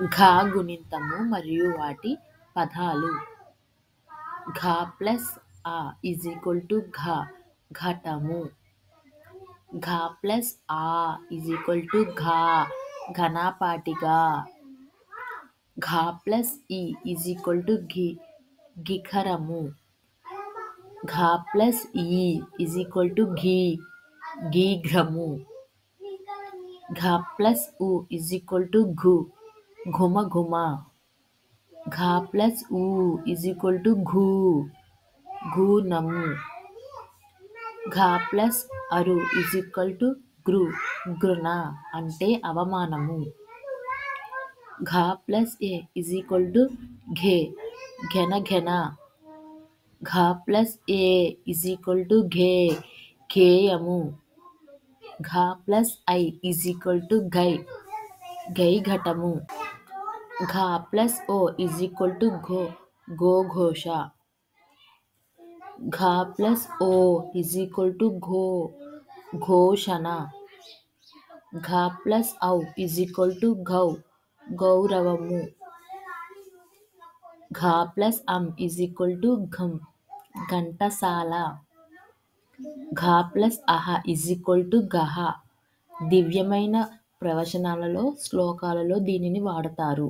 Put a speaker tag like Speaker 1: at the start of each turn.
Speaker 1: ఘ గుణింతము మరియు వాటి పదాలు. ఘ ప్లస్ ఆ ఈజ్ ఈక్వల్ టు ఘ ఘటము. ఘ ప్లస్ ఆ ఈజ్ ఈక్వల్ టు ఘ ఘనపాటిగా. ఘ ప్లస్ ఈ ఈజ్ ఈక్వల్ టు ఘిఖరము. ఘ ప్లస్ ఈ ఈజ్ ఈక్వల్ టు ఘీఘ్రము. ఘ ప్లస్ ఉ ఈజ్ ఈక్వల్ టు ఘుమఘుమ. ఘ ప్లస్ ఊ ఈజ్ ఈక్వల్ టు ఘూనము. ఘ ప్లస్ అరు ఈజ్ ఈక్వల్ టు గృణ అంటే అవమానము. ఘ ప్లస్ ఏ ఈజ్ ఈక్వల్ టు ఘెనఘెన. ఘ ప్లస్ ఏ ఈజ్ ఈక్వల్ టు గేయము. ఘ ప్లస్ ఐ ఈజ్ ఈక్వల్ టు గైఘటము. ఘ ప్లస్ ఓ ఈజ్ ఈక్వల్ టు గోఘోష. ఘ ప్లస్ ఓ ఈజ్ ఈక్వల్ టు ఘోషణ. ఘ ప్లస్ ఔ ఈజ్ ఈక్వల్ టు గౌరవము. ఘ plus is equal to Ghantasala. ఘ ప్లస్ అహ ఈజ్ ఈక్వల్ టు గహ. దివ్యమైన ప్రవచనాలలో శ్లోకాలలో దీనిని వాడతారు.